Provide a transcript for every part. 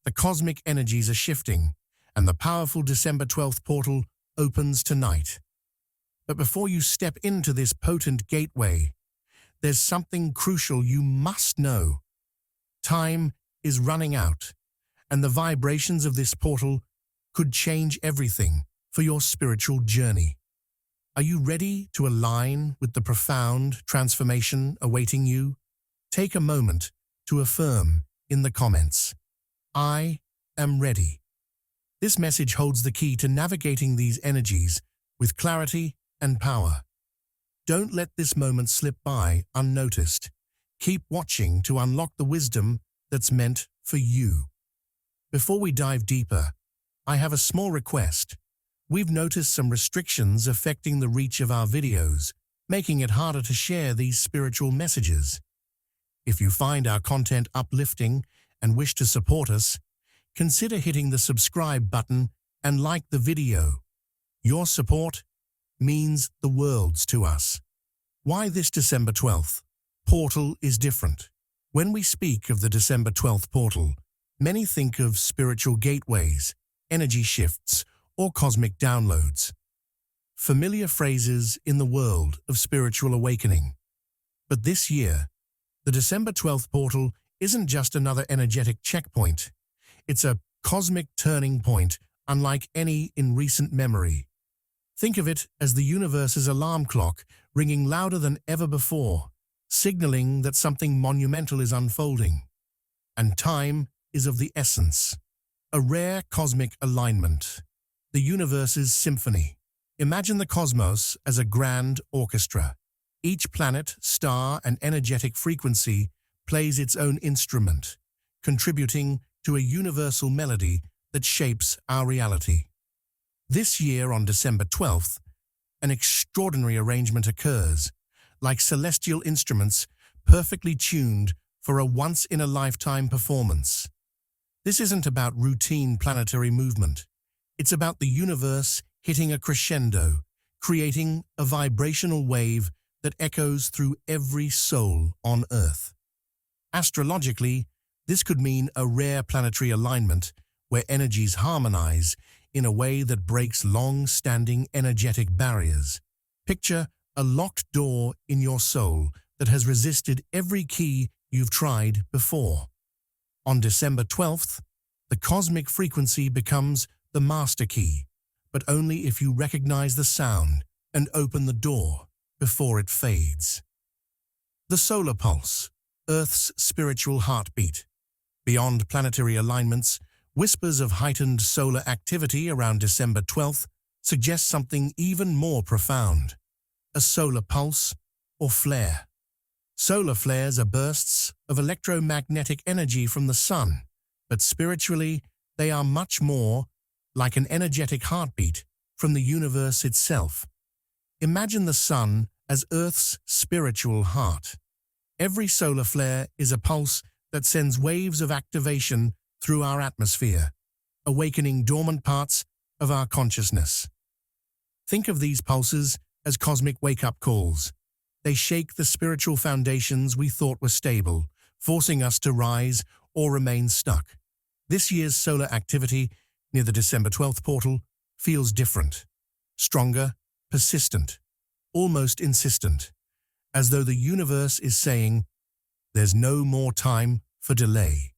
The cosmic energies are shifting, and the powerful December 12th portal opens tonight. But before you step into this potent gateway, there's something crucial you must know. Time is running out, and the vibrations of this portal could change everything for your spiritual journey. Are you ready to align with the profound transformation awaiting you? Take a moment to affirm in the comments, "I am ready." This message holds the key to navigating these energies with clarity and power. Don't let this moment slip by unnoticed. Keep watching to unlock the wisdom that's meant for you. Before we dive deeper, I have a small request. We've noticed some restrictions affecting the reach of our videos, making it harder to share these spiritual messages. If you find our content uplifting and wish to support us, consider hitting the subscribe button and like the video. Your support means the world to us. Why this December 12th portal is different? When we speak of the December 12th portal, many think of spiritual gateways, energy shifts, or cosmic downloads. Familiar phrases in the world of spiritual awakening. But this year, the December 12th portal isn't just another energetic checkpoint. It's a cosmic turning point unlike any in recent memory. Think of it as the universe's alarm clock ringing louder than ever before, signaling that something monumental is unfolding. And time is of the essence. A rare cosmic alignment. The universe's symphony. Imagine the cosmos as a grand orchestra. Each planet, star, and energetic frequency plays its own instrument, contributing to a universal melody that shapes our reality. This year on December 12th, an extraordinary arrangement occurs, like celestial instruments perfectly tuned for a once-in-a-lifetime performance. This isn't about routine planetary movement. It's about the universe hitting a crescendo, creating a vibrational wave that echoes through every soul on Earth. Astrologically, this could mean a rare planetary alignment where energies harmonize in a way that breaks long-standing energetic barriers. Picture a locked door in your soul that has resisted every key you've tried before. On December 12th, the cosmic frequency becomes the master key, but only if you recognize the sound and open the door before it fades. The solar pulse, Earth's spiritual heartbeat. Beyond planetary alignments, whispers of heightened solar activity around December 12th suggest something even more profound. A solar pulse or flare. Solar flares are bursts of electromagnetic energy from the sun, but spiritually, they are much more like an energetic heartbeat from the universe itself. Imagine the sun as Earth's spiritual heart. Every solar flare is a pulse that sends waves of activation through our atmosphere, awakening dormant parts of our consciousness. Think of these pulses as cosmic wake-up calls. They shake the spiritual foundations we thought were stable, forcing us to rise or remain stuck. This year's solar activity near the December 12th portal feels different, stronger, persistent, almost insistent, as though the universe is saying, there's no more time for delay.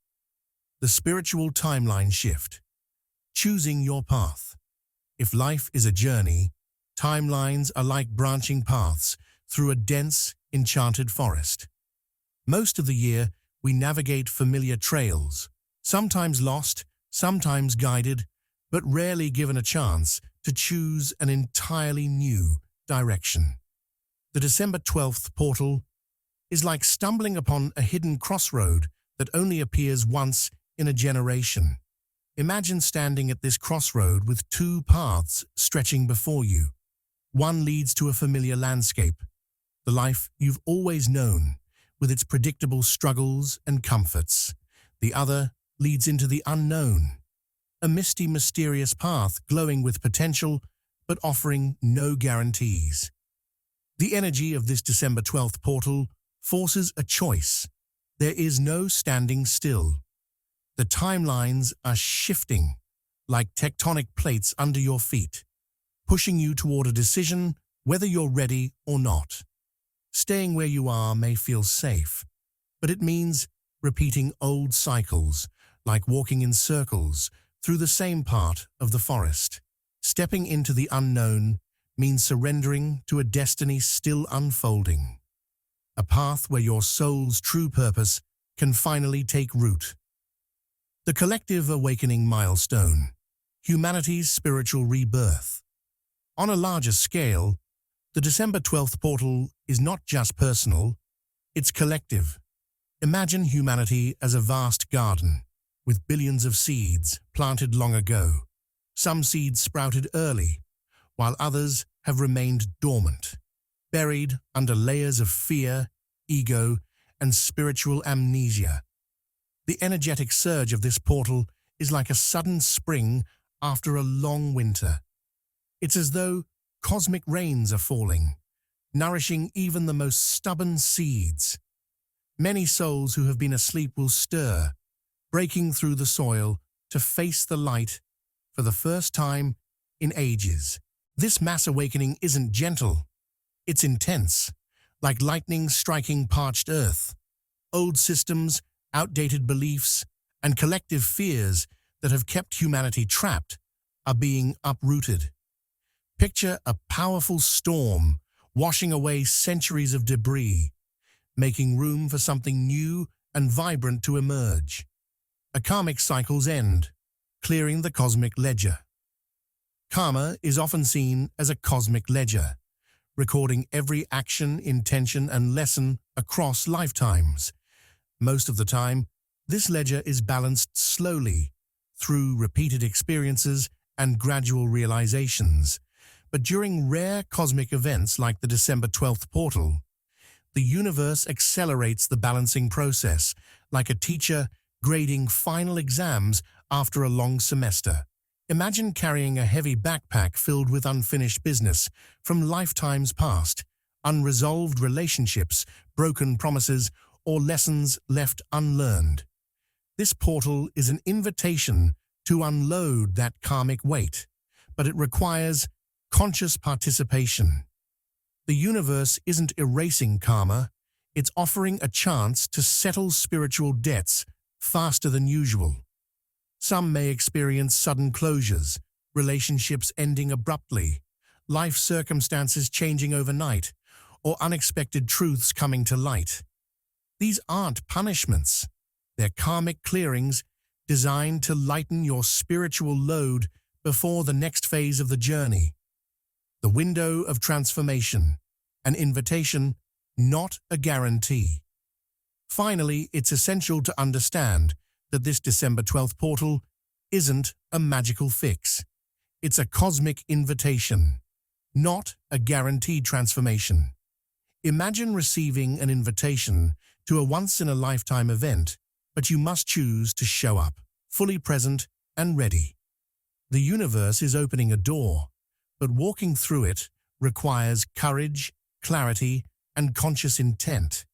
The spiritual timeline shift. Choosing your path. If life is a journey, timelines are like branching paths through a dense, enchanted forest. Most of the year, we navigate familiar trails, sometimes lost, sometimes guided, but rarely given a chance to choose an entirely new direction. The December 12th portal is like stumbling upon a hidden crossroad that only appears once in a generation. Imagine standing at this crossroad with two paths stretching before you. One leads to a familiar landscape, the life you've always known, with its predictable struggles and comforts. The other leads into the unknown, a misty, mysterious path glowing with potential but offering no guarantees. The energy of this December 12th portal forces a choice. There is no standing still. The timelines are shifting like tectonic plates under your feet, pushing you toward a decision whether you're ready or not. Staying where you are may feel safe, but it means repeating old cycles, like walking in circles through the same part of the forest. Stepping into the unknown means surrendering to a destiny still unfolding, a path where your soul's true purpose can finally take root. The collective awakening milestone, humanity's spiritual rebirth. On a larger scale, the December 12th portal is not just personal, it's collective. Imagine humanity as a vast garden, with billions of seeds planted long ago. Some seeds sprouted early, while others have remained dormant, buried under layers of fear, ego, and spiritual amnesia. The energetic surge of this portal is like a sudden spring after a long winter. It's as though cosmic rains are falling, nourishing even the most stubborn seeds. Many souls who have been asleep will stir, breaking through the soil to face the light for the first time in ages. This mass awakening isn't gentle, it's intense, like lightning striking parched earth. Old systems, outdated beliefs, and collective fears that have kept humanity trapped are being uprooted. Picture a powerful storm washing away centuries of debris, making room for something new and vibrant to emerge. A karmic cycle's end, clearing the cosmic ledger. Karma is often seen as a cosmic ledger, recording every action, intention, and lesson across lifetimes. Most of the time, this ledger is balanced slowly through repeated experiences and gradual realizations. But during rare cosmic events like the December 12th portal, the universe accelerates the balancing process, like a teacher grading final exams after a long semester. Imagine carrying a heavy backpack filled with unfinished business from lifetimes past, unresolved relationships, broken promises, or lessons left unlearned. This portal is an invitation to unload that karmic weight, but it requires conscious participation. The universe isn't erasing karma, it's offering a chance to settle spiritual debts faster than usual. Some may experience sudden closures, relationships ending abruptly, life circumstances changing overnight, or unexpected truths coming to light. These aren't punishments. They're karmic clearings designed to lighten your spiritual load before the next phase of the journey. The window of transformation, an invitation, not a guarantee. Finally, it's essential to understand that this December 12th portal isn't a magical fix. It's a cosmic invitation, not a guaranteed transformation. Imagine receiving an invitation to a once-in-a-lifetime event, but you must choose to show up, fully present and ready. The universe is opening a door, but walking through it requires courage, clarity, and conscious intent.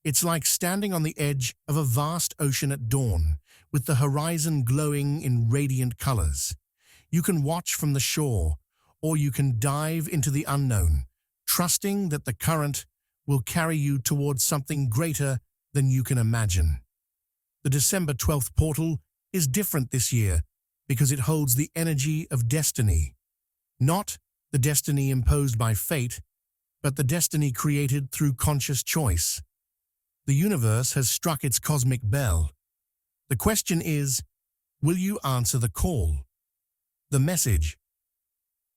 It's like standing on the edge of a vast ocean at dawn, with the horizon glowing in radiant colors. You can watch from the shore, or you can dive into the unknown, trusting that the current will carry you towards something greater than you can imagine. The December 12th portal is different this year because it holds the energy of destiny. Not the destiny imposed by fate, but the destiny created through conscious choice. The universe has struck its cosmic bell. The question is, will you answer the call? The message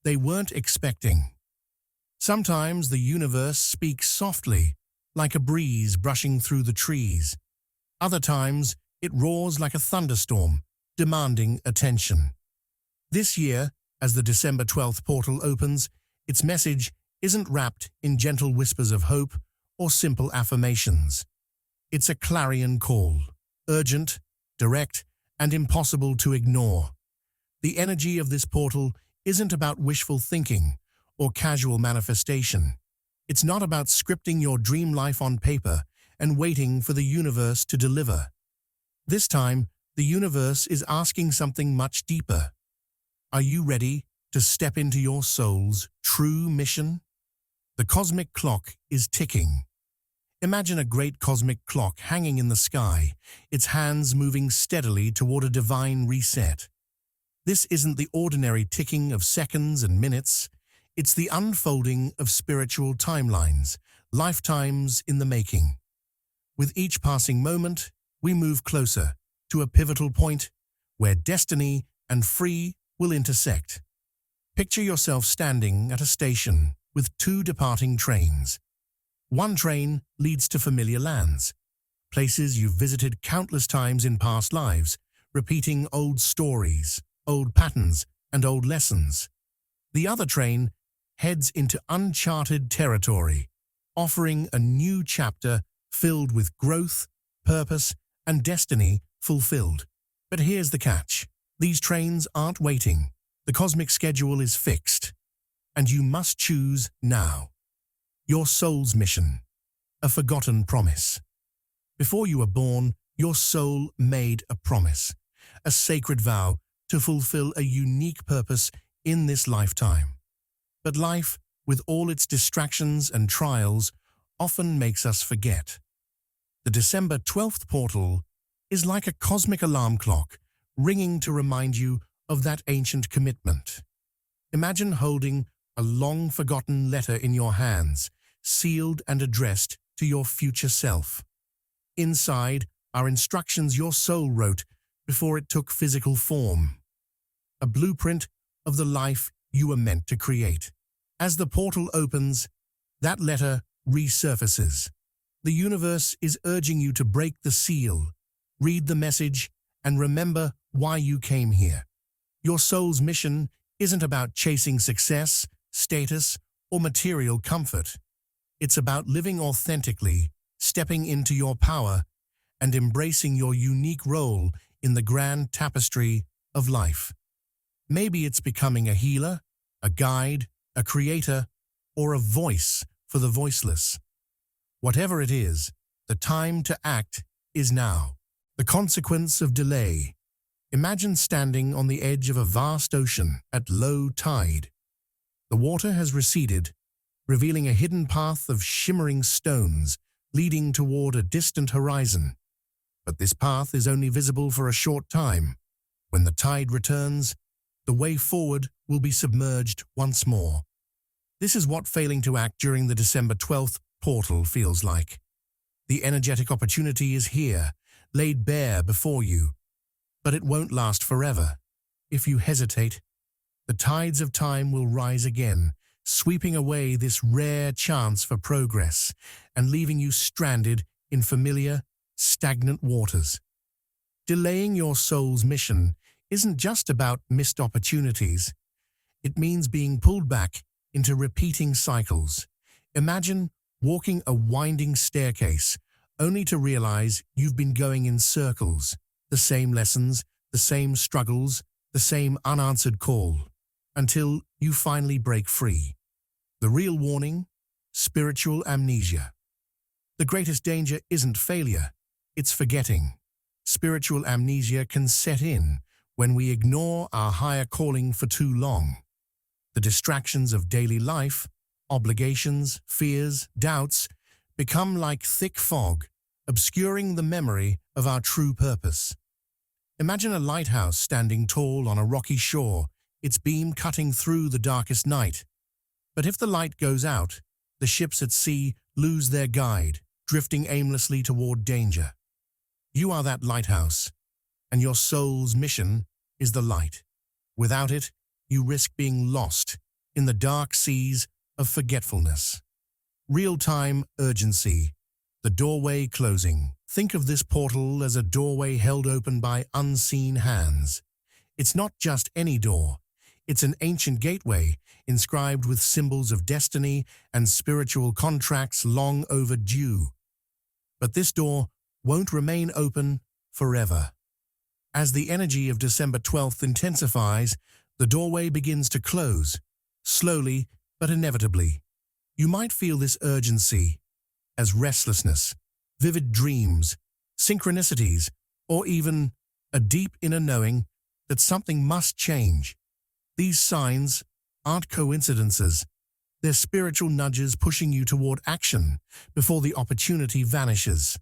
they weren't expecting. Sometimes the universe speaks softly, like a breeze brushing through the trees. Other times, it roars like a thunderstorm, demanding attention. This year, as the December 12th portal opens, its message isn't wrapped in gentle whispers of hope or simple affirmations. It's a clarion call, urgent, direct, and impossible to ignore. The energy of this portal isn't about wishful thinking or casual manifestation. It's not about scripting your dream life on paper and waiting for the universe to deliver. This time, The universe is asking something much deeper. Are you ready to step into your soul's true mission? The cosmic clock is ticking. Imagine a great cosmic clock hanging in the sky, its hands moving steadily toward a divine reset. This isn't the ordinary ticking of seconds and minutes. It's the unfolding of spiritual timelines, lifetimes in the making. With each passing moment, we move closer to a pivotal point where destiny and free will intersect. Picture yourself standing at a station with two departing trains. One train leads to familiar lands, places you've visited countless times in past lives, repeating old stories, old patterns, and old lessons. The other train heads into uncharted territory, offering a new chapter filled with growth, purpose, and destiny fulfilled. But here's the catch. These trains aren't waiting. The cosmic schedule is fixed, and you must choose now. Your soul's mission, a forgotten promise. Before you were born, your soul made a promise, a sacred vow to fulfill a unique purpose in this lifetime. But life, with all its distractions and trials, often makes us forget. The December 12th portal is like a cosmic alarm clock, ringing to remind you of that ancient commitment. Imagine holding a long-forgotten letter in your hands, sealed and addressed to your future self. Inside are instructions your soul wrote before it took physical form, a blueprint of the life you were meant to create. As the portal opens, that letter resurfaces. The universe is urging you to break the seal, read the message, and remember why you came here. Your soul's mission isn't about chasing success, status, or material comfort. It's about living authentically, stepping into your power, and embracing your unique role in the grand tapestry of life. Maybe it's becoming a healer, a guide, a creator, or a voice for the voiceless. Whatever it is, the time to act is now. The consequence of delay. Imagine standing on the edge of a vast ocean at low tide. The water has receded, revealing a hidden path of shimmering stones leading toward a distant horizon. But this path is only visible for a short time. When the tide returns, the way forward will be submerged once more. This is what failing to act during the December 12th portal feels like. The energetic opportunity is here, laid bare before you. But it won't last forever. If you hesitate, the tides of time will rise again, sweeping away this rare chance for progress and leaving you stranded in familiar, stagnant waters. Delaying your soul's mission isn't just about missed opportunities. It means being pulled back into repeating cycles. Imagine walking a winding staircase, only to realize you've been going in circles, the same lessons, the same struggles, the same unanswered call, until you finally break free. The real warning? Spiritual amnesia. The greatest danger isn't failure, it's forgetting. Spiritual amnesia can set in when we ignore our higher calling for too long. The distractions of daily life, obligations, fears, doubts, become like thick fog, obscuring the memory of our true purpose. Imagine a lighthouse standing tall on a rocky shore, its beam cutting through the darkest night. But if the light goes out, the ships at sea lose their guide, drifting aimlessly toward danger. You are that lighthouse, and your soul's mission is the light. Without it, you risk being lost in the dark seas of forgetfulness. Real-time urgency. The doorway closing. Think of this portal as a doorway held open by unseen hands. It's not just any door. It's an ancient gateway inscribed with symbols of destiny and spiritual contracts long overdue. But this door won't remain open forever. As the energy of December 12th intensifies, the doorway begins to close, slowly but inevitably. You might feel this urgency as restlessness, vivid dreams, synchronicities, or even a deep inner knowing that something must change. These signs aren't coincidences. They're spiritual nudges pushing you toward action before the opportunity vanishes.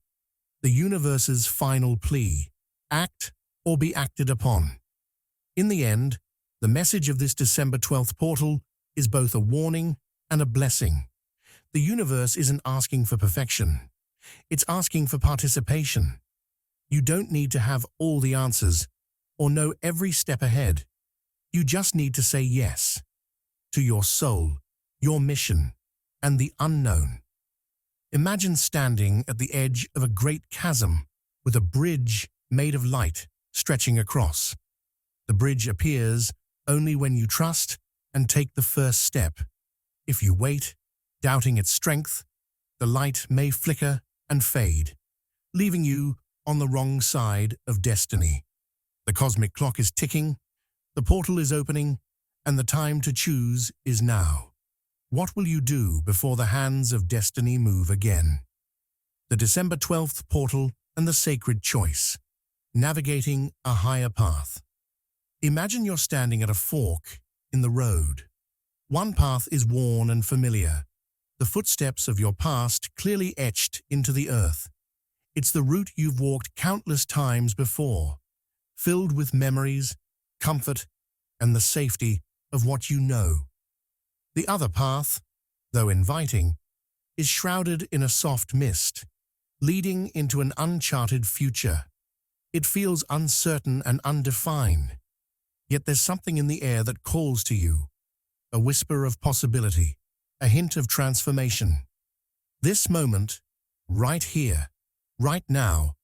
The universe's final plea: act or be acted upon. In the end, the message of this December 12th portal is both a warning and a blessing. The universe isn't asking for perfection. It's asking for participation. You don't need to have all the answers or know every step ahead. You just need to say yes to your soul, your mission, and the unknown. Imagine standing at the edge of a great chasm with a bridge made of light stretching across. The bridge appears only when you trust and take the first step. If you wait, doubting its strength, the light may flicker and fade, leaving you on the wrong side of destiny. The cosmic clock is ticking, the portal is opening, and the time to choose is now. What will you do before the hands of destiny move again? The December 12th portal and the sacred choice. Navigating a higher path. Imagine you're standing at a fork in the road. One path is worn and familiar, the footsteps of your past clearly etched into the earth. It's the route you've walked countless times before, filled with memories, comfort, and the safety of what you know. The other path, though inviting, is shrouded in a soft mist, leading into an uncharted future. It feels uncertain and undefined, yet there's something in the air that calls to you, a whisper of possibility, a hint of transformation. This moment, right here, right now,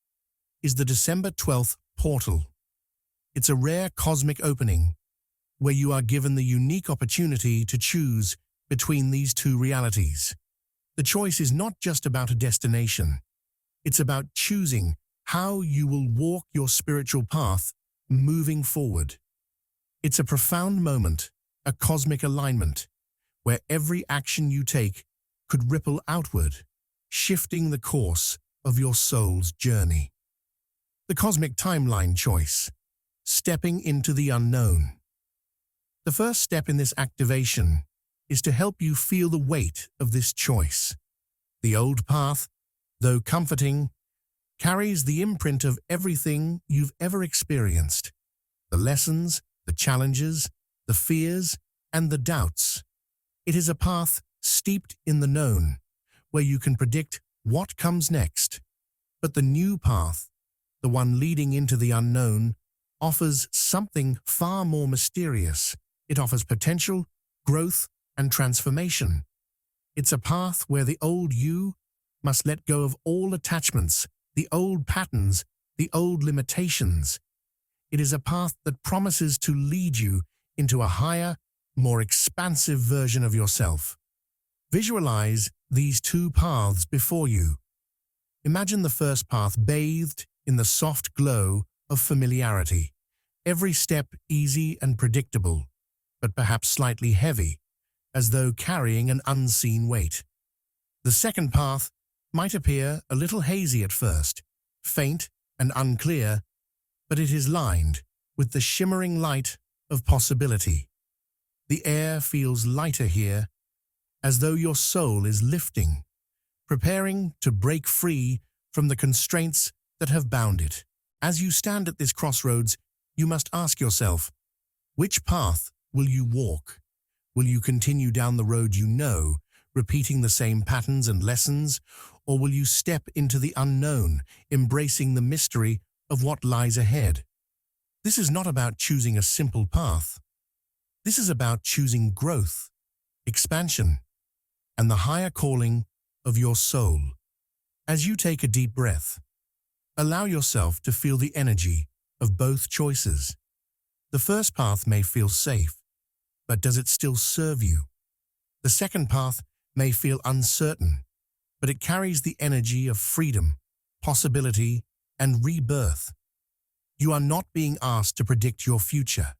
is the December 12th portal. It's a rare cosmic opening where you are given the unique opportunity to choose between these two realities. The choice is not just about a destination. It's about choosing how you will walk your spiritual path moving forward. It's a profound moment, a cosmic alignment, where every action you take could ripple outward, shifting the course of your soul's journey. The cosmic timeline choice, stepping into the unknown. The first step in this activation is to help you feel the weight of this choice. The old path, though comforting, carries the imprint of everything you've ever experienced. The lessons, the challenges, the fears, and the doubts. It is a path steeped in the known, where you can predict what comes next. But the new path, the one leading into the unknown, offers something far more mysterious. It offers potential, growth, and transformation. It's a path where the old you must let go of all attachments, the old patterns, the old limitations. It is a path that promises to lead you into a higher, more expansive version of yourself. Visualize these two paths before you. Imagine the first path bathed in the soft glow of familiarity. Every step easy and predictable, but perhaps slightly heavy, as though carrying an unseen weight. The second path might appear a little hazy at first, faint and unclear, but it is lined with the shimmering light of possibility. The air feels lighter here, as though your soul is lifting, preparing to break free from the constraints that have bound it. As you stand at this crossroads, you must ask yourself, which path will you walk? Will you continue down the road you know, repeating the same patterns and lessons, or will you step into the unknown, embracing the mystery of what lies ahead? This is not about choosing a simple path. This is about choosing growth, expansion, and the higher calling of your soul. As you take a deep breath, allow yourself to feel the energy of both choices. The first path may feel safe, but does it still serve you? The second path may feel uncertain, but it carries the energy of freedom, possibility, and rebirth. You are not being asked to predict your future.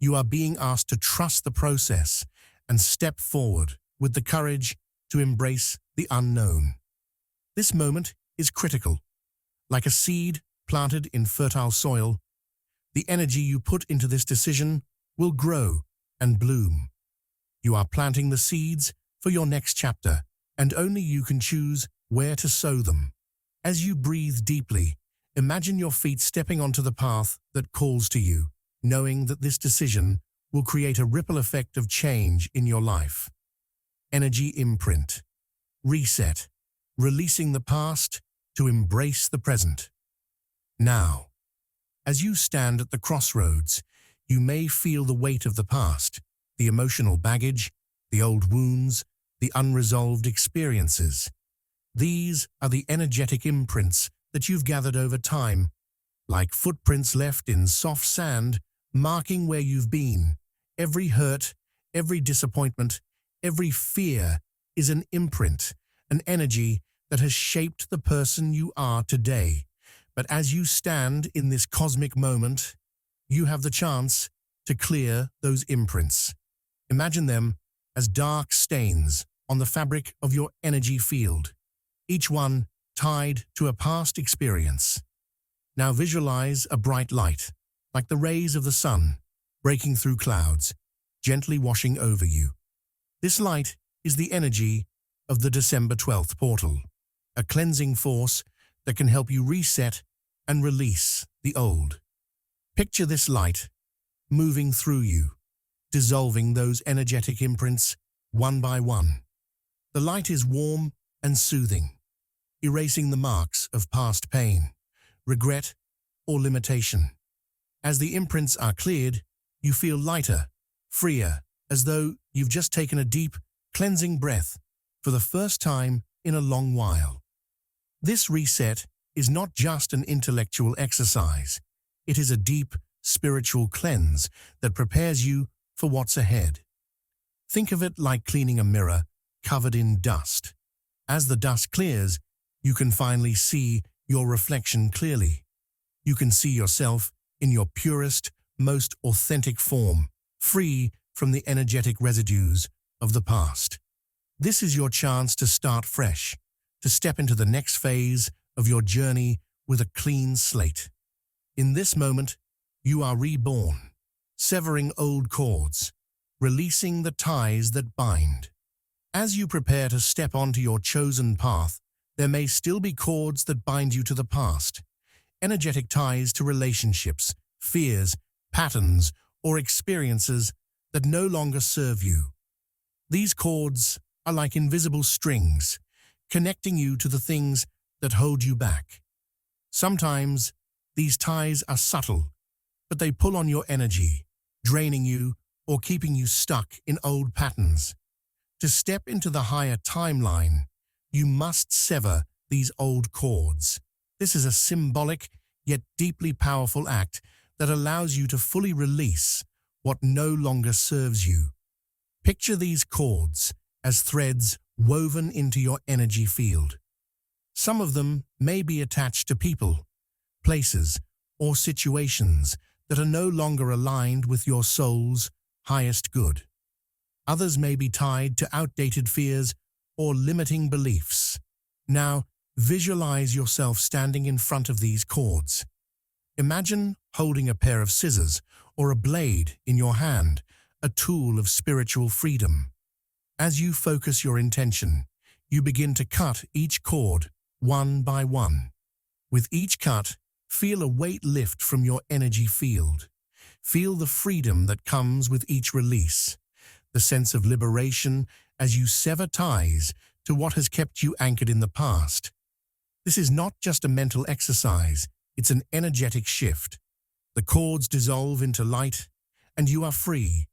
You are being asked to trust the process and step forward with the courage to embrace the unknown. This moment is critical. Like a seed planted in fertile soil, The energy you put into this decision will grow and bloom. You are planting the seeds for your next chapter, and only you can choose where to sow them. As you breathe deeply, imagine your feet stepping onto the path that calls to you, knowing that this decision will create a ripple effect of change in your life. Energy imprint. Reset. Releasing the past to embrace the present. Now, as you stand at the crossroads, you may feel the weight of the past, the emotional baggage, the old wounds, the unresolved experiences. These are the energetic imprints that you've gathered over time, like footprints left in soft sand, marking where you've been. Every hurt, every disappointment, every fear is an imprint, an energy that has shaped the person you are today. But as you stand in this cosmic moment, you have the chance to clear those imprints. Imagine them as dark stains on the fabric of your energy field, each one tied to a past experience. Now visualize a bright light, like the rays of the sun, breaking through clouds, gently washing over you. This light is the energy of the December 12th portal, a cleansing force that can help you reset and release the old. Picture this light moving through you, dissolving those energetic imprints one by one. The light is warm and soothing, erasing the marks of past pain, regret, or limitation. As the imprints are cleared, you feel lighter, freer, as though you've just taken a deep, cleansing breath for the first time in a long while. This reset is not just an intellectual exercise. It is a deep, spiritual cleanse that prepares you for what's ahead. Think of it like cleaning a mirror covered in dust. As the dust clears, you can finally see your reflection clearly. You can see yourself in your purest, most authentic form, free from the energetic residues of the past. This is your chance to start fresh, to step into the next phase of your journey with a clean slate. In this moment, you are reborn, severing old cords, releasing the ties that bind. As you prepare to step onto your chosen path, there may still be cords that bind you to the past, energetic ties to relationships, fears, patterns, or experiences that no longer serve you. These cords are like invisible strings, connecting you to the things that hold you back. Sometimes these ties are subtle, but they pull on your energy, draining you or keeping you stuck in old patterns. To step into the higher timeline, you must sever these old cords. This is a symbolic yet deeply powerful act that allows you to fully release what no longer serves you. Picture these cords as threads woven into your energy field. Some of them may be attached to people, places, or situations that are no longer aligned with your soul's highest good. Others may be tied to outdated fears or limiting beliefs. Now, visualize yourself standing in front of these cords. Imagine holding a pair of scissors or a blade in your hand, a tool of spiritual freedom. As you focus your intention, you begin to cut each cord one by one. With each cut, feel a weight lift from your energy field. Feel the freedom that comes with each release, the sense of liberation as you sever ties to what has kept you anchored in the past. This is not just a mental exercise, it's an energetic shift. The cords dissolve into light, and you are free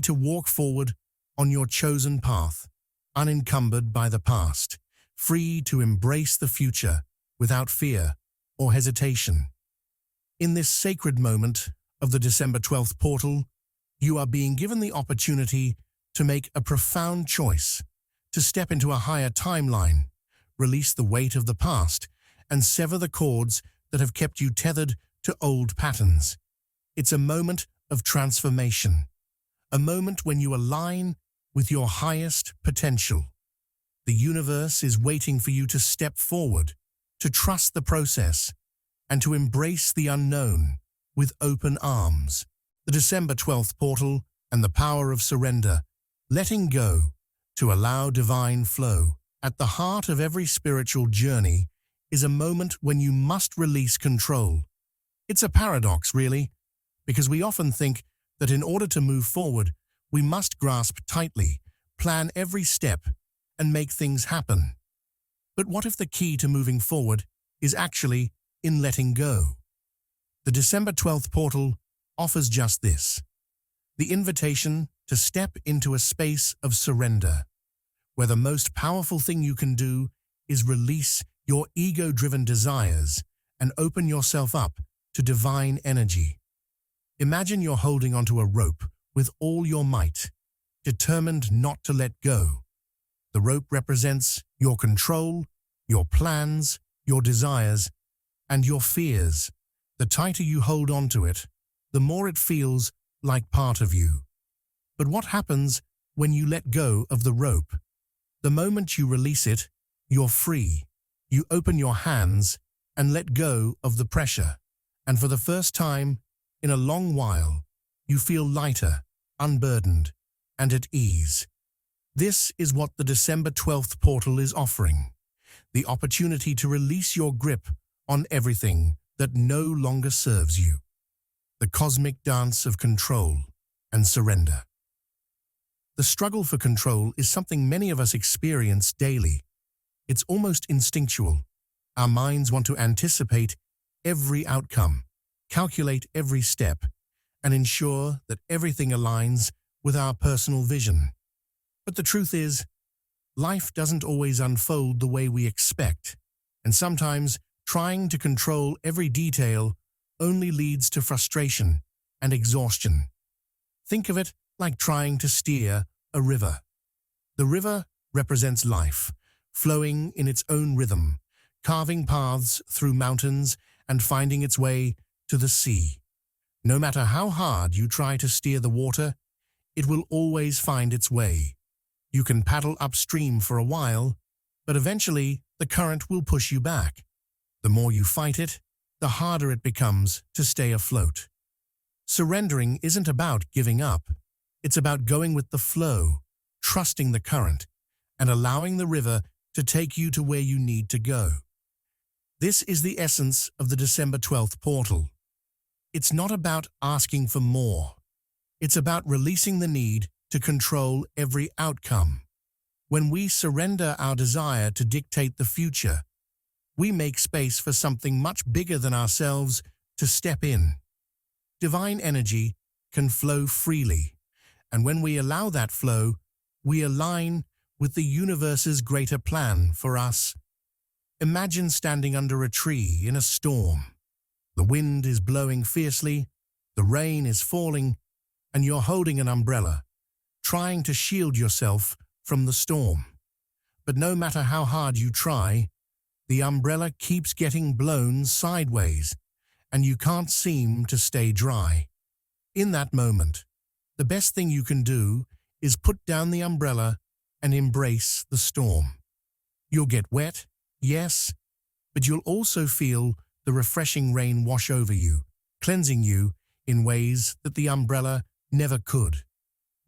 to walk forward on your chosen path, unencumbered by the past, free to embrace the future without fear or hesitation. In this sacred moment of the December 12th portal, you are being given the opportunity to make a profound choice, to step into a higher timeline, release the weight of the past, and sever the cords that have kept you tethered to old patterns. It's a moment of transformation, a moment when you align with your highest potential. The universe is waiting for you to step forward, to trust the process, and to embrace the unknown, with open arms. The December 12th portal and the power of surrender, letting go to allow divine flow. At the heart of every spiritual journey is a moment when you must release control. It's a paradox, really, because we often think that in order to move forward, we must grasp tightly, plan every step, and make things happen. But what if the key to moving forward is actually in letting go? The December 12th portal offers just this: the invitation to step into a space of surrender, where the most powerful thing you can do is release your ego-driven desires and open yourself up to divine energy. Imagine you're holding onto a rope with all your might, determined not to let go. The rope represents your control, your plans, your desires, and your fears. The tighter you hold onto it, the more it feels like part of you. But what happens when you let go of the rope? The moment you release it, you're free. You open your hands and let go of the pressure. And for the first time in a long while, you feel lighter, unburdened, and at ease. This is what the December 12th portal is offering: the opportunity to release your grip on everything that no longer serves you. The cosmic dance of control and surrender. The struggle for control is something many of us experience daily. It's almost instinctual. Our minds want to anticipate every outcome, calculate every step, and ensure that everything aligns with our personal vision. But the truth is, life doesn't always unfold the way we expect, and sometimes trying to control every detail only leads to frustration and exhaustion. Think of it like trying to steer a river. The river represents life, flowing in its own rhythm, carving paths through mountains and finding its way to the sea. No matter how hard you try to steer the water, it will always find its way. You can paddle upstream for a while, but eventually the current will push you back. The more you fight it, the harder it becomes to stay afloat. Surrendering isn't about giving up. It's about going with the flow, trusting the current, and allowing the river to take you to where you need to go. This is the essence of the December 12th portal. It's not about asking for more. It's about releasing the need to control every outcome. When we surrender our desire to dictate the future, we make space for something much bigger than ourselves to step in. Divine energy can flow freely, and when we allow that flow, we align with the universe's greater plan for us. Imagine standing under a tree in a storm. The wind is blowing fiercely, the rain is falling, and you're holding an umbrella, trying to shield yourself from the storm. But no matter how hard you try, the umbrella keeps getting blown sideways, and you can't seem to stay dry. In that moment, the best thing you can do is put down the umbrella and embrace the storm. You'll get wet, yes, but you'll also feel the refreshing rain wash over you, cleansing you in ways that the umbrella never could.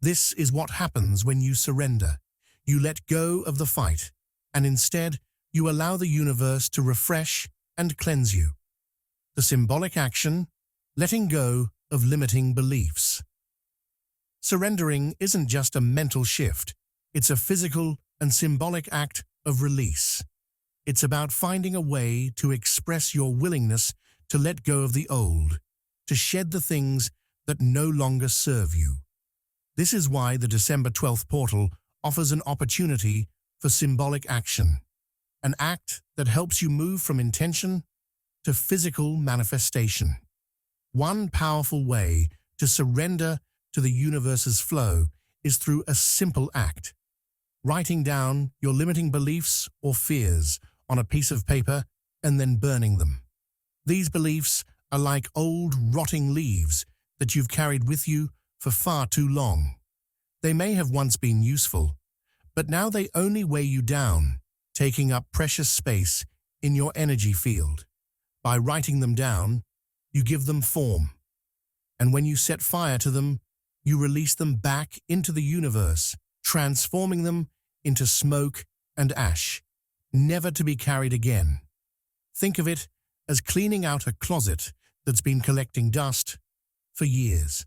This is what happens when you surrender. You let go of the fight, and instead you allow the universe to refresh and cleanse you. The symbolic action: letting go of limiting beliefs. Surrendering isn't just a mental shift. It's a physical and symbolic act of release. It's about finding a way to express your willingness to let go of the old, to shed the things that no longer serve you. This is why the December 12th portal offers an opportunity for symbolic action, an act that helps you move from intention to physical manifestation. One powerful way to surrender to the universe's flow is through a simple act: writing down your limiting beliefs or fears on a piece of paper and then burning them. These beliefs are like old, rotting leaves that you've carried with you for far too long. They may have once been useful, but now they only weigh you down, taking up precious space in your energy field. By writing them down, you give them form. And when you set fire to them, you release them back into the universe, transforming them into smoke and ash, never to be carried again. Think of it as cleaning out a closet that's been collecting dust for years.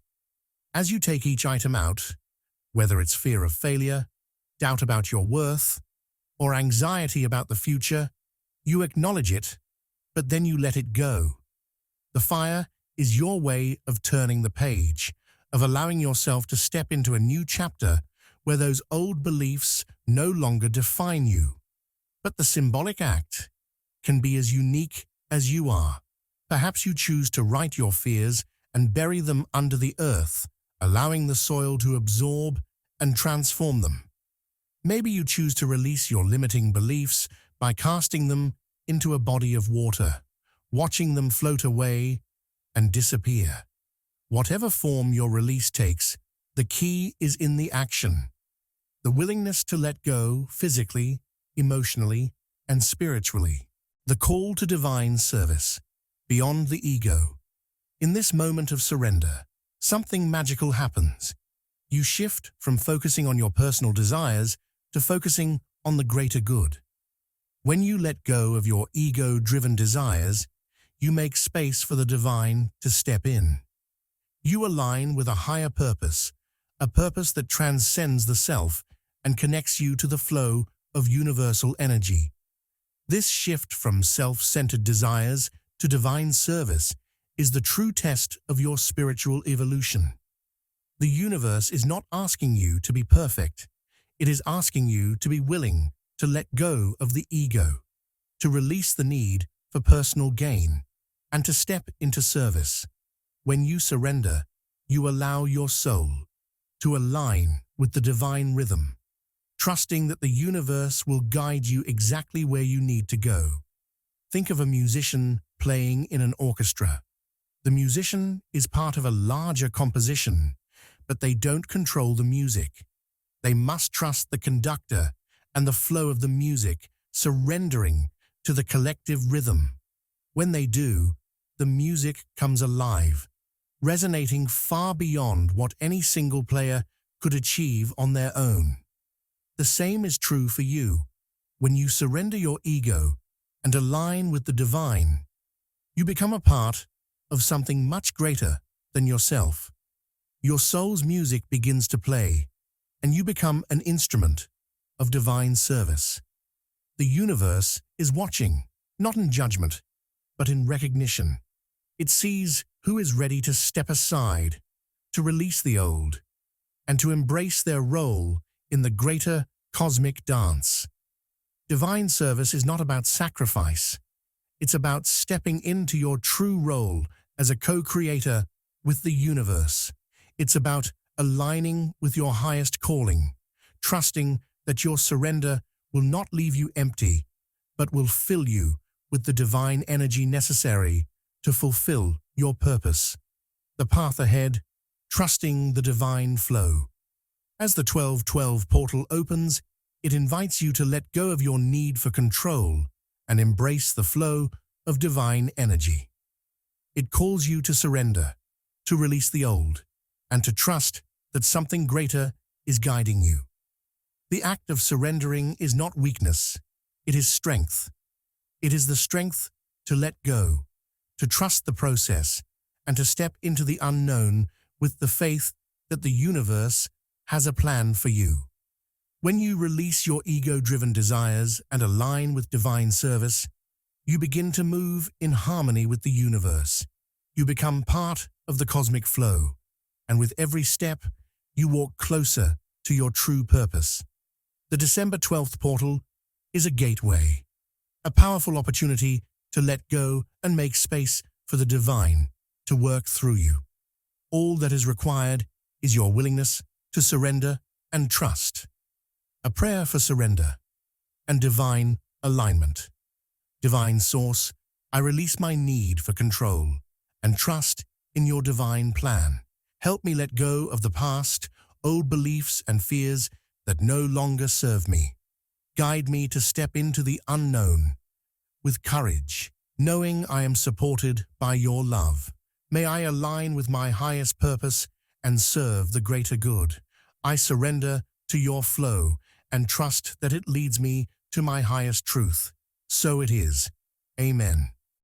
As you take each item out, whether it's fear of failure, doubt about your worth, or anxiety about the future, you acknowledge it, but then you let it go. The fire is your way of turning the page, of allowing yourself to step into a new chapter where those old beliefs no longer define you. But the symbolic act can be as unique as you are. Perhaps you choose to write your fears and bury them under the earth, allowing the soil to absorb and transform them. Maybe you choose to release your limiting beliefs by casting them into a body of water, watching them float away and disappear. Whatever form your release takes, the key is in the action. The willingness to let go physically, emotionally, and spiritually. The call to divine service, beyond the ego. In this moment of surrender, something magical happens. You shift from focusing on your personal desires to focusing on the greater good. When you let go of your ego-driven desires, you make space for the divine to step in. You align with a higher purpose, a purpose that transcends the self and connects you to the flow of universal energy. This shift from self-centered desires to divine service is the true test of your spiritual evolution. The universe is not asking you to be perfect. It is asking you to be willing to let go of the ego, to release the need for personal gain, and to step into service. When you surrender, you allow your soul to align with the divine rhythm, trusting that the universe will guide you exactly where you need to go. Think of a musician playing in an orchestra. The musician is part of a larger composition, but they don't control the music. They must trust the conductor and the flow of the music, surrendering to the collective rhythm. When they do, the music comes alive, resonating far beyond what any single player could achieve on their own. The same is true for you. When you surrender your ego and align with the divine, you become a part of something much greater than yourself. Your soul's music begins to play, and you become an instrument of divine service. The universe is watching, not in judgment, but in recognition. It sees who is ready to step aside, to release the old, and to embrace their role in the greater cosmic dance. Divine service is not about sacrifice. It's about stepping into your true role as a co-creator with the universe. It's about aligning with your highest calling, trusting that your surrender will not leave you empty, but will fill you with the divine energy necessary to fulfill your purpose. The path ahead, trusting the divine flow. As the 1212 portal opens, it invites you to let go of your need for control and embrace the flow of divine energy. It calls you to surrender, to release the old, and to trust that something greater is guiding you. The act of surrendering is not weakness, it is strength. It is the strength to let go, to trust the process, and to step into the unknown with the faith that the universe has a plan for you. When you release your ego-driven desires and align with divine service, you begin to move in harmony with the universe. You become part of the cosmic flow, and with every step, you walk closer to your true purpose. The December 12th portal is a gateway, a powerful opportunity to let go and make space for the divine to work through you. All that is required is your willingness to surrender and trust. A prayer for surrender and divine alignment. Divine Source, I release my need for control and trust in your divine plan. Help me let go of the past, old beliefs and fears that no longer serve me. Guide me to step into the unknown with courage, knowing I am supported by your love. May I align with my highest purpose and serve the greater good. I surrender to your flow and trust that it leads me to my highest truth. So it is. Amen.